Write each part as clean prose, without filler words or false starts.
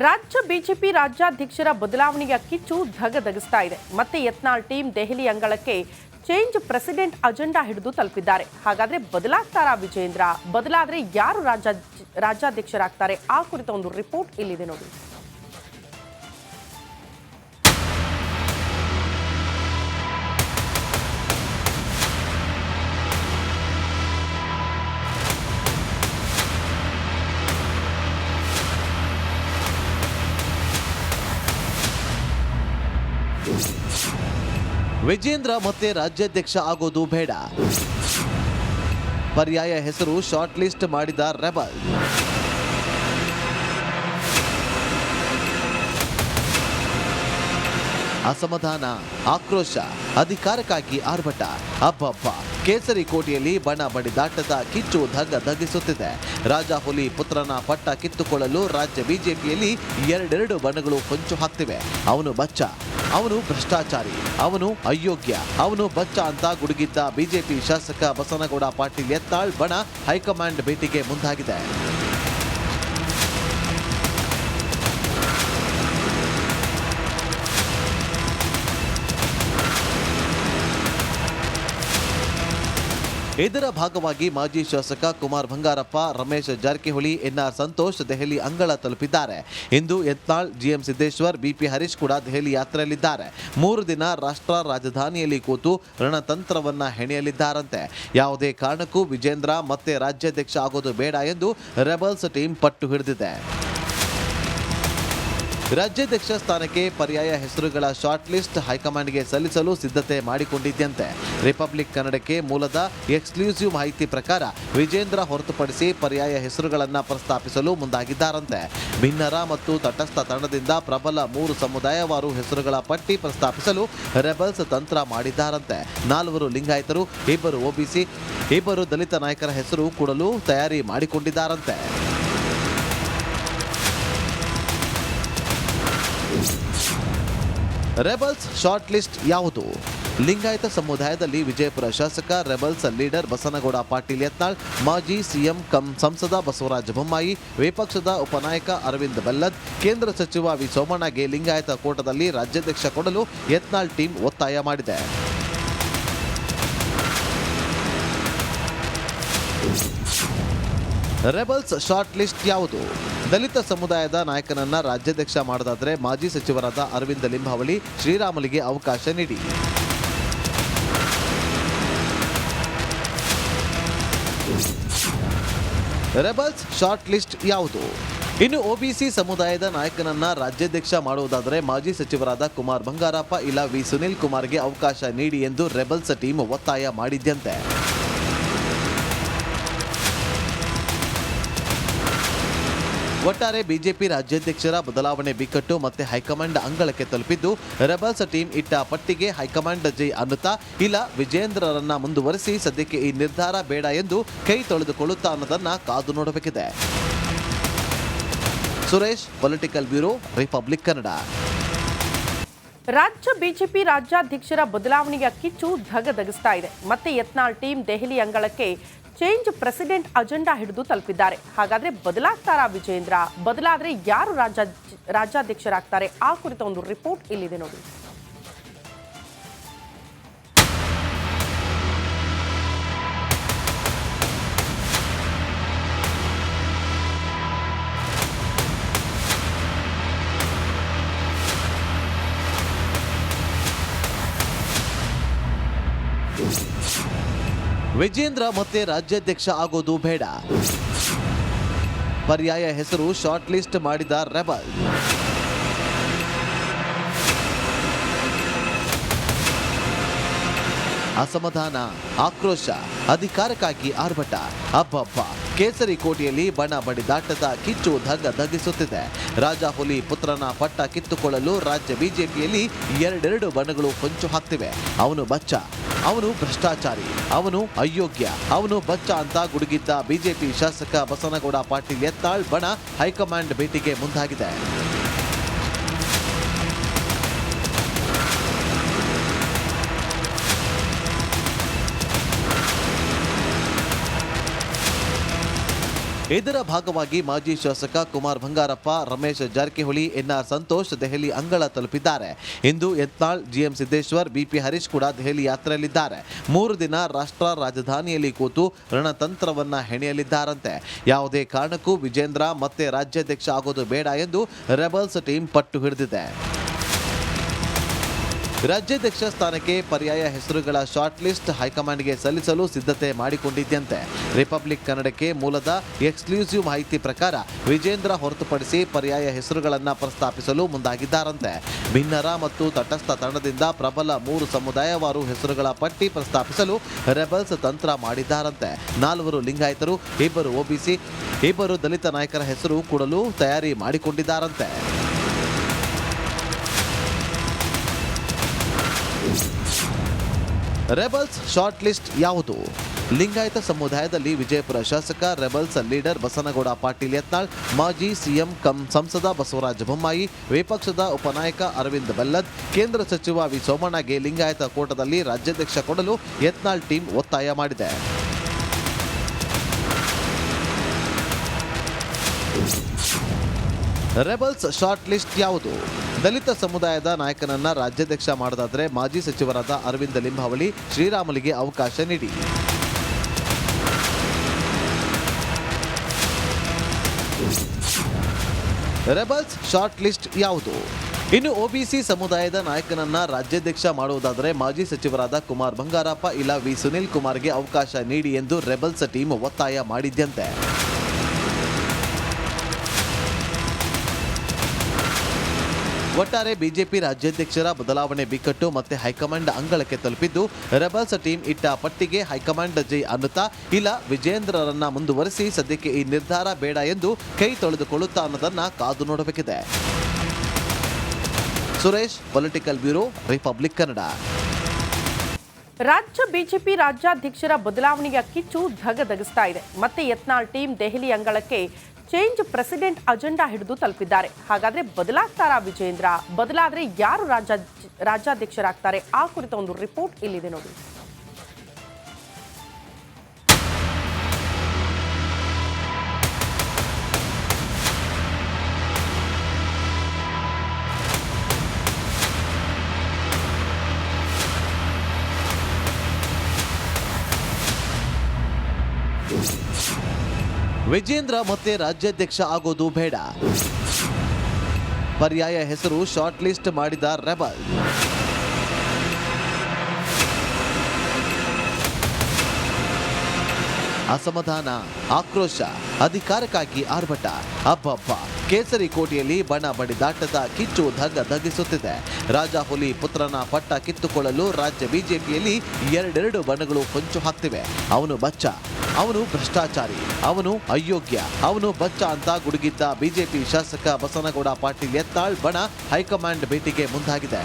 ರಾಜ್ಯ ಬಿಜೆಪಿ ರಾಜ್ಯಾಧ್ಯಕ್ಷರ ಬದಲಾವಣೆಯ ಕಿಚ್ಚು ಧಗಧಗಿಸ್ತಾ ಇದೆ. ಮತ್ತೆ ಯತ್ನಾಳ್ ಟೀಮ್ ದೆಹಲಿ ಅಂಗಳಕ್ಕೆ ಚೇಂಜ್ ಪ್ರೆಸಿಡೆಂಟ್ ಅಜೆಂಡಾ ಹಿಡಿದು ತಲುಪಿದ್ದಾರೆ. ಹಾಗಾದ್ರೆ ಬದಲಾಗ್ತಾರಾ ವಿಜೇಂದ್ರ? ಬದಲಾದ್ರೆ ಯಾರು ರಾಜ್ಯಾಧ್ಯಕ್ಷರಾಗ್ತಾರೆ? ಆ ಕುರಿತ ಒಂದು ರಿಪೋರ್ಟ್ ಇಲ್ಲಿದೆ ನೋಡಿ. ವಿಜೇಂದ್ರ ಮತ್ತೆ ರಾಜ್ಯಾಧ್ಯಕ್ಷ ಆಗೋದು ಬೇಡ. ಪರ್ಯಾಯ ಹೆಸರು ಶಾರ್ಟ್ ಲಿಸ್ಟ್ ಮಾಡಿದ ರೆಬಲ್. ಅಸಮಾಧಾನ, ಆಕ್ರೋಶ, ಅಧಿಕಾರಕ್ಕಾಗಿ ಆರ್ಭಟ. ಅಬ್ಬಬ್ಬ, ಕೇಸರಿ ಕೋಟೆಯಲ್ಲಿ ಬಣ ಬಡಿದಾಟದ ಕಿಚ್ಚು ಧಗಿಸುತ್ತಿದೆ. ರಾಜ ಹುಲಿ ಪುತ್ರನ ಪಟ್ಟ ಕಿತ್ತುಕೊಳ್ಳಲು ರಾಜ್ಯ ಬಿಜೆಪಿಯಲ್ಲಿ ಎರಡೆರಡು ಬಣಗಳು ಹೊಂಚು ಹಾಕ್ತಿವೆ. ಅವನು ಬಚ್ಚ, ಅವನು ಭ್ರಷ್ಟಾಚಾರಿ, ಅವನು ಅಯೋಗ್ಯ, ಅವನು ಬಚ್ಚ ಅಂತ ಗುಡುಗಿದ್ದ ಬಿಜೆಪಿ ಶಾಸಕ ಬಸನಗೌಡ ಪಾಟೀಲ್ ಯತ್ನಾಳ್ ಬಣ ಹೈಕಮಾಂಡ್ ಭೇಟಿಗೆ ಮುಂದಾಗಿದೆ. ಇದರ ಭಾಗವಾಗಿ ಮಾಜಿ ಶಾಸಕ ಕುಮಾರ್ ಬಂಗಾರಪ್ಪ, ರಮೇಶ್ ಜಾರಕಿಹೊಳಿ, ಎನ್ಆರ್ ಸಂತೋಷ್ ದೆಹಲಿ ಅಂಗಳ ತಲುಪಿದ್ದಾರೆ. ಇಂದು ಯತ್ನಾಳ್, ಜಿಎಂ ಸಿದ್ದೇಶ್ವರ್, ಬಿಪಿ ಹರೀಶ್ ಕೂಡ ದೆಹಲಿ ಯಾತ್ರೆಯಲ್ಲಿದ್ದಾರೆ. 3 ದಿನ ರಾಷ್ಟ್ರ ರಾಜಧಾನಿಯಲ್ಲಿ ಕೂತು ರಣತಂತ್ರವನ್ನ ಹೆಣೆಯಲಿದ್ದಾರಂತೆ. ಯಾವುದೇ ಕಾರಣಕ್ಕೂ ವಿಜೇಂದ್ರ ಮತ್ತೆ ರಾಜ್ಯಾಧ್ಯಕ್ಷ ಆಗೋದು ಬೇಡ ಎಂದು ರೆಬಲ್ಸ್ ಟೀಮ್ ಪಟ್ಟು ಹಿಡಿದಿದೆ. ರಾಜ್ಯಾಧ್ಯಕ್ಷ ಸ್ಥಾನಕ್ಕೆ ಪರ್ಯಾಯ ಹೆಸರುಗಳ ಶಾರ್ಟ್ ಲಿಸ್ಟ್ ಹೈಕಮಾಂಡ್ಗೆ ಸಲ್ಲಿಸಲು ಸಿದ್ಧತೆ ಮಾಡಿಕೊಂಡಿದ್ದಂತೆ. ರಿಪಬ್ಲಿಕ್ ಕನ್ನಡಕ್ಕೆ ಮೂಲದ ಎಕ್ಸ್ಕ್ಲೂಸಿವ್ ಮಾಹಿತಿ ಪ್ರಕಾರ ವಿಜೇಂದ್ರ ಹೊರತುಪಡಿಸಿ ಪರ್ಯಾಯ ಹೆಸರುಗಳನ್ನು ಪ್ರಸ್ತಾಪಿಸಲು ಮುಂದಾಗಿದ್ದಾರಂತೆ. ಭಿನ್ನರ ಮತ್ತು ತಟಸ್ಥ ತಂಡದಿಂದ ಪ್ರಬಲ 3 ಸಮುದಾಯವಾರು ಹೆಸರುಗಳ ಪಟ್ಟಿ ಪ್ರಸ್ತಾಪಿಸಲು ರೆಬಲ್ಸ್ ತಂತ್ರ ಮಾಡಿದ್ದಾರಂತೆ. 4 ಲಿಂಗಾಯತರು, 2 ಒಬಿಸಿ, 2 ದಲಿತ ನಾಯಕರ ಹೆಸರು ಕೊಡಲು ತಯಾರಿ ಮಾಡಿಕೊಂಡಿದ್ದಾರಂತೆ. ರೆಬಲ್ಸ್ ಶಾರ್ಟ್ ಲಿಸ್ಟ್ ಯಾವುದು? ಲಿಂಗಾಯತ ಸಮುದಾಯದಲ್ಲಿ ವಿಜಯಪುರ ಶಾಸಕ ರೆಬಲ್ಸ್ ಲೀಡರ್ ಬಸನಗೌಡ ಪಾಟೀಲ್ ಯತ್ನಾಳ್, ಮಾಜಿ ಸಿಎಂ ಸಂಸದ ಬಸವರಾಜ ಬೊಮ್ಮಾಯಿ, ವಿಪಕ್ಷದ ಉಪನಾಯಕ ಅರವಿಂದ್ ಬೆಲ್ಲದ್, ಕೇಂದ್ರ ಸಚಿವ ವಿ ಸೋಮಣ್ಣಗೆ ಲಿಂಗಾಯತ ಕೋಟದಲ್ಲಿ ರಾಜ್ಯಾಧ್ಯಕ್ಷ ಕೊಡಲು ಯತ್ನಾಳ್ ಟೀಮ್ ಒತ್ತಾಯ ಮಾಡಿದೆ. ರೆಬಲ್ಸ್ ಶಾರ್ಟ್ ಲಿಸ್ಟ್ ಯಾವುದು? ದಲಿತ ಸಮುದಾಯದ ನಾಯಕನನ್ನ ರಾಜ್ಯಾಧ್ಯಕ್ಷ ಮಾಡೋದಾದ್ರೆ ಮಾಜಿ ಸಚಿವರಾದ ಅರವಿಂದ ಲಿಂಬಾವಳಿ, ಶ್ರೀರಾಮುಲಿಗೆ ಅವಕಾಶ ನೀಡಿ. ರೆಬಲ್ಸ್ ಶಾರ್ಟ್ ಲಿಸ್ಟ್ ಯಾವುದು? ಇನ್ನು ಒಬಿಸಿ ಸಮುದಾಯದ ನಾಯಕನನ್ನ ರಾಜ್ಯಾಧ್ಯಕ್ಷ ಮಾಡುವುದಾದರೆ ಮಾಜಿ ಸಚಿವರಾದ ಕುಮಾರ್ ಬಂಗಾರಪ್ಪ ಇಲ್ಲ ವಿ ಸುನಿಲ್ ಕುಮಾರ್ಗೆ ಅವಕಾಶ ನೀಡಿ ಎಂದು ರೆಬಲ್ಸ್ ಟೀಮ್ ಒತ್ತಾಯ ಮಾಡಿದ್ದಂತೆ. ಒಟ್ಟಾರೆ ಬಿಜೆಪಿ ರಾಜ್ಯಾಧ್ಯಕ್ಷರ ಬದಲಾವಣೆ ಬಿಕ್ಕಟ್ಟು ಮತ್ತೆ ಹೈಕಮಾಂಡ್ ಅಂಗಳಕ್ಕೆ ತಲುಪಿದ್ದು, ರೆಬಲ್ಸ್ ಟೀಮ್ ಇಟ್ಟ ಪಟ್ಟಿಗೆ ಹೈಕಮಾಂಡ್ ಜೈ ಅನ್ನುತ್ತಾ ಇಲ್ಲ ವಿಜೇಂದ್ರರನ್ನ ಮುಂದುವರಿಸಿ ಸದ್ಯಕ್ಕೆ ಈ ನಿರ್ಧಾರ ಬೇಡ ಎಂದು ಕೈ ತೊಳೆದುಕೊಳ್ಳುತ್ತಾ ಅನ್ನೋದನ್ನ ಕಾದು ನೋಡಬೇಕಿದೆ. Suresh, political bureau, republic Kannada. ರಾಜ್ಯ ಬಿಜೆಪಿ ರಾಜ್ಯಾಧ್ಯಕ್ಷರ ಬದಲಾವಣೆಯ ಕಿಚ್ಚು ಧಗಧಗಿಸ್ತಾ ಇದೆ. ಮತ್ತೆ ಯತ್ನಾಳ್ ಟೀಮ್ ದೆಹಲಿ ಅಂಗಳಕ್ಕೆ ಚೇಂಜ್ ಪ್ರೆಸಿಡೆಂಟ್ ಅಜೆಂಡಾ ಹಿಡಿದು ತಲುಪಿದ್ದಾರೆ. ಹಾಗಾದ್ರೆ ಬದಲಾಗ್ತಾರಾ ವಿಜೇಂದ್ರ? ಬದಲಾದ್ರೆ ಯಾರು ರಾಜ್ಯಾಧ್ಯಕ್ಷರಾಗ್ತಾರೆ? ಆ ಕುರಿತ ಒಂದು ರಿಪೋರ್ಟ್ ಇಲ್ಲಿದೆ ನೋಡಿ. ವಿಜೇಂದ್ರ ಮತ್ತೆ ರಾಜ್ಯಾಧ್ಯಕ್ಷ ಆಗೋದು ಬೇಡ. ಪರ್ಯಾಯ ಹೆಸರು ಶಾರ್ಟ್ ಲಿಸ್ಟ್ ಮಾಡಿದ ರೆಬಲ್. ಅಸಮಾಧಾನ, ಆಕ್ರೋಶ, ಅಧಿಕಾರಕ್ಕಾಗಿ ಆರ್ಭಟ. ಅಬ್ಬಬ್ಬ, ಕೇಸರಿ ಕೋಟೆಯಲ್ಲಿ ಬಣ ಬಡಿದಾಟದ ಕಿಚ್ಚು ಧಗಿಸುತ್ತಿದೆ. ರಾಜ ಹುಲಿ ಪುತ್ರನ ಪಟ್ಟ ಕಿತ್ತುಕೊಳ್ಳಲು ರಾಜ್ಯ ಬಿಜೆಪಿಯಲ್ಲಿ ಎರಡೆರಡು ಬಣಗಳು ಹೊಂಚು ಹಾಕ್ತಿವೆ. ಅವನು ಬಚ್ಚ, ಅವನು ಭ್ರಷ್ಟಾಚಾರಿ, ಅವನು ಅಯೋಗ್ಯ, ಅವನು ಬಚ್ಚ ಅಂತ ಗುಡುಗಿದ್ದ ಬಿಜೆಪಿ ಶಾಸಕ ಬಸನಗೌಡ ಪಾಟೀಲ್ ಯತ್ನಾಳ್ ಬಣ ಹೈಕಮಾಂಡ್ ಭೇಟಿಗೆ ಮುಂದಾಗಿದೆ. ಇದರ ಭಾಗವಾಗಿ ಮಾಜಿ ಶಾಸಕ ಕುಮಾರ್ ಬಂಗಾರಪ್ಪ, ರಮೇಶ್ ಜಾರಕಿಹೊಳಿ, ಎನ್ಆರ್ ಸಂತೋಷ್ ದೆಹಲಿ ಅಂಗಳ ತಲುಪಿದ್ದಾರೆ. ಇಂದು ಯತ್ನಾಳ್, ಜಿಎಂ ಸಿದ್ದೇಶ್ವರ್, ಬಿಪಿ ಹರೀಶ್ ಕೂಡ ದೆಹಲಿ ಯಾತ್ರೆಯಲ್ಲಿದ್ದಾರೆ. 3 ದಿನ ರಾಷ್ಟ್ರ ರಾಜಧಾನಿಯಲ್ಲಿ ಕೂತು ರಣತಂತ್ರವನ್ನ ಹೆಣೆಯಲಿದ್ದಾರಂತೆ. ಯಾವುದೇ ಕಾರಣಕ್ಕೂ ವಿಜೇಂದ್ರ ಮತ್ತೆ ರಾಜ್ಯಾಧ್ಯಕ್ಷ ಆಗೋದು ಬೇಡ ಎಂದು ರೆಬಲ್ಸ್ ಟೀಮ್ ಪಟ್ಟು ಹಿಡಿದಿದೆ. ರಾಜ್ಯಾಧ್ಯಕ್ಷ ಸ್ಥಾನಕ್ಕೆ ಪರ್ಯಾಯ ಹೆಸರುಗಳ ಶಾರ್ಟ್ ಲಿಸ್ಟ್ ಹೈಕಮಾಂಡ್ಗೆ ಸಲ್ಲಿಸಲು ಸಿದ್ಧತೆ ಮಾಡಿಕೊಂಡಿದ್ದಂತೆ. ರಿಪಬ್ಲಿಕ್ ಕನ್ನಡಕ್ಕೆ ಮೂಲದ ಎಕ್ಸ್ಕ್ಲೂಸಿವ್ ಮಾಹಿತಿ ಪ್ರಕಾರ ವಿಜೇಂದ್ರ ಹೊರತುಪಡಿಸಿ ಪರ್ಯಾಯ ಹೆಸರುಗಳನ್ನು ಪ್ರಸ್ತಾಪಿಸಲು ಮುಂದಾಗಿದ್ದಾರಂತೆ. ಭಿನ್ನರ ಮತ್ತು ತಟಸ್ಥ ತಂಡದಿಂದ ಪ್ರಬಲ 3 ಸಮುದಾಯವಾರು ಹೆಸರುಗಳ ಪಟ್ಟಿ ಪ್ರಸ್ತಾಪಿಸಲು ರೆಬಲ್ಸ್ ತಂತ್ರ ಮಾಡಿದ್ದಾರಂತೆ. 4 ಲಿಂಗಾಯತರು, 2 ಒಬಿಸಿ, 2 ದಲಿತ ನಾಯಕರ ಹೆಸರು ಕೊಡಲು ತಯಾರಿ ಮಾಡಿಕೊಂಡಿದ್ದಾರಂತೆ. ರೆಬಲ್ಸ್ ಶಾರ್ಟ್ ಲಿಸ್ಟ್ ಯಾವುದು? ಲಿಂಗಾಯತ ಸಮುದಾಯದಲ್ಲಿ ವಿಜಯಪುರ ಶಾಸಕ, ರೆಬಲ್ಸ್ ಲೀಡರ್ ಬಸನಗೌಡ ಪಾಟೀಲ್ ಯತ್ನಾಳ್, ಮಾಜಿ ಸಿಎಂ ಸಂಸದ ಬಸವರಾಜ ಬೊಮ್ಮಾಯಿ, ವಿಪಕ್ಷದ ಉಪನಾಯಕ ಅರವಿಂದ್ ಬೆಲ್ಲದ್, ಕೇಂದ್ರ ಸಚಿವ ವಿ ಸೋಮಣ್ಣಗೆ ಲಿಂಗಾಯತ ಕೋಟದಲ್ಲಿ ರಾಜ್ಯಾಧ್ಯಕ್ಷ ಕೊಡಲು ಯತ್ನಾಳ್ ಟೀಮ್ ಒತ್ತಾಯ ಮಾಡಿದೆ. ರೆಬಲ್ಸ್ ಶಾರ್ಟ್ ಲಿಸ್ಟ್ ಯಾವುದು? ದಲಿತ ಸಮುದಾಯದ ನಾಯಕನನ್ನ ರಾಜ್ಯಾಧ್ಯಕ್ಷ ಮಾಡೋದಾದ್ರೆ ಮಾಜಿ ಸಚಿವರಾದ ಅರವಿಂದ ಲಿಂಬಾವಳಿ, ಶ್ರೀರಾಮುಲಿಗೆ ಅವಕಾಶ ನೀಡಿ. ರೆಬಲ್ಸ್ ಶಾರ್ಟ್ ಲಿಸ್ಟ್ ಯಾವುದು? ಇನ್ನು ಒಬಿಸಿ ಸಮುದಾಯದ ನಾಯಕನನ್ನ ರಾಜ್ಯಾಧ್ಯಕ್ಷ ಮಾಡುವುದಾದರೆ ಮಾಜಿ ಸಚಿವರಾದ ಕುಮಾರ್ ಬಂಗಾರಪ್ಪ ಇಲ್ಲ ವಿ ಸುನಿಲ್ ಕುಮಾರ್ಗೆ ಅವಕಾಶ ನೀಡಿ ಎಂದು ರೆಬಲ್ಸ್ ಟೀಮ್ ಒತ್ತಾಯ ಮಾಡಿದ್ದಂತೆ. ಒಟ್ಟಾರೆ ಬಿಜೆಪಿ ರಾಜ್ಯಾಧ್ಯಕ್ಷರ ಬದಲಾವಣೆ ಬಿಕ್ಕಟ್ಟು ಮತ್ತೆ ಹೈಕಮಾಂಡ್ ಅಂಗಳಕ್ಕೆ ತಲುಪಿದ್ದು, ರೆಬಲ್ಸ್ ಟೀಮ್ ಇಟ್ಟ ಪಟ್ಟಿಗೆ ಹೈಕಮಾಂಡ್ ಜೈ ಅನ್ನುತ್ತಾ ಇಲ್ಲ ವಿಜೇಂದ್ರರನ್ನ ಮುಂದುವರಿಸಿ ಸದ್ಯಕ್ಕೆ ಈ ನಿರ್ಧಾರ ಬೇಡ ಎಂದು ಕೈ ತೊಳೆದುಕೊಳ್ಳುತ್ತಾ ಅನ್ನೋದನ್ನ ಕಾದು ನೋಡಬೇಕಿದೆ. Suresh, political bureau, republic Kannada. ರಾಜ್ಯ ಬಿಜೆಪಿ ರಾಜ್ಯಾಧ್ಯಕ್ಷರ ಬದಲಾವಣೆಯ ಕಿಚ್ಚು ಧಗಧಗಿಸ್ತಾ ಇದೆ. ಮತ್ತೆ ಯತ್ನಾಳ್ ಟೀಮ್ ದೆಹಲಿ ಅಂಗಳಕ್ಕೆ ಚೇಂಜ್ ಪ್ರೆಸಿಡೆಂಟ್ ಅಜೆಂಡಾ ಹಿಡಿದು ತಲುಪಿದ್ದಾರೆ. ಹಾಗಾದ್ರೆ ಬದಲಾಗ್ತಾರಾ ವಿಜೇಂದ್ರ? ಬದಲಾದ್ರೆ ಯಾರು ರಾಜ್ಯಾಧ್ಯಕ್ಷರಾಗ್ತಾರೆ? ಆ ಕುರಿತ ಒಂದು ರಿಪೋರ್ಟ್ ಇಲ್ಲಿದೆ ನೋಡಿ. ವಿಜೇಂದ್ರ ಮತ್ತೆ ರಾಜ್ಯಾಧ್ಯಕ್ಷ ಆಗೋದು ಬೇಡ. ಪರ್ಯಾಯ ಹೆಸರು ಶಾರ್ಟ್ ಲಿಸ್ಟ್ ಮಾಡಿದ ರೆಬಲ್. ಅಸಮಾಧಾನ, ಆಕ್ರೋಶ, ಅಧಿಕಾರಕ್ಕಾಗಿ ಆರ್ಭಟ. ಅಬ್ಬಬ್ಬ, ಕೇಸರಿ ಕೋಟೆಯಲ್ಲಿ ಬಣ ಬಡಿದಾಟದ ಕಿಚ್ಚು ಧಗಿಸುತ್ತಿದೆ. ರಾಜಾಹುಲಿ ಪುತ್ರನ ಪಟ್ಟ ಕಿತ್ತುಕೊಳ್ಳಲು ರಾಜ್ಯ ಬಿಜೆಪಿಯಲ್ಲಿ 2 ಬಣಗಳು ಹೊಂಚು ಹಾಕ್ತಿವೆ. ಅವನು ಬಚ್ಚ, ಅವನು ಭ್ರಷ್ಟಾಚಾರಿ, ಅವನು ಅಯೋಗ್ಯ, ಅವನು ಬಚ್ಚ ಅಂತ ಗುಡುಗಿದ್ದ ಬಿಜೆಪಿ ಶಾಸಕ ಬಸನಗೌಡ ಪಾಟೀಲ್ ಯತ್ನಾಳ್ ಬಣ ಹೈಕಮಾಂಡ್ ಭೇಟಿಗೆ ಮುಂದಾಗಿದೆ.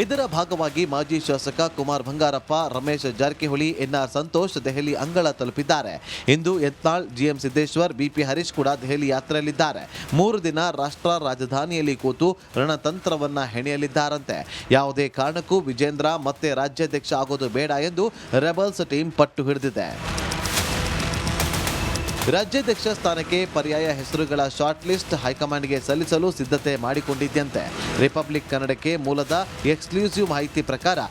ಇದರ ಭಾಗವಾಗಿ ಮಾಜಿ ಶಾಸಕ ಕುಮಾರ್ ಬಂಗಾರಪ್ಪ, ರಮೇಶ್ ಜಾರಕಿಹೊಳಿ, ಎನ್ಆರ್ ಸಂತೋಷ್ ದೆಹಲಿ ಅಂಗಳ ತಲುಪಿದ್ದಾರೆ. ಇಂದು ಯತ್ನಾಳ್, ಜಿಎಂ ಸಿದ್ದೇಶ್ವರ್, ಬಿಪಿ ಹರೀಶ್ ಕೂಡ ದೆಹಲಿ ಯಾತ್ರೆಯಲ್ಲಿದ್ದಾರೆ. 3 ದಿನ ರಾಷ್ಟ್ರ ರಾಜಧಾನಿಯಲ್ಲಿ ಕೂತು ರಣತಂತ್ರವನ್ನ ಹೆಣೆಯಲಿದ್ದಾರಂತೆ. ಯಾವುದೇ ಕಾರಣಕ್ಕೂ ವಿಜೇಂದ್ರ ಮತ್ತೆ ರಾಜ್ಯಾಧ್ಯಕ್ಷ ಆಗೋದು ಬೇಡ ಎಂದು ರೆಬಲ್ಸ್ ಟೀಮ್ ಪಟ್ಟು ಹಿಡಿದಿದೆ. ರಾಜ್ಯಾಧ್ಯಕ್ಷ ಸ್ಥಾನಕ್ಕೆ ಪರ್ಯಾಯ ಹೆಸರುಗಳ ಶಾರ್ಟ್ ಲಿಸ್ಟ್ ಹೈಕಮಾಂಡ್ಗೆ ಸಲ್ಲಿಸಲು ಸಿದ್ಧತೆ ಮಾಡಿಕೊಂಡಿದ್ದಂತೆ. ರಿಪಬ್ಲಿಕ್ ಕನ್ನಡಕ್ಕೆ ಮೂಲದ ಎಕ್ಸ್ಕ್ಲೂಸಿವ್ ಮಾಹಿತಿ ಪ್ರಕಾರ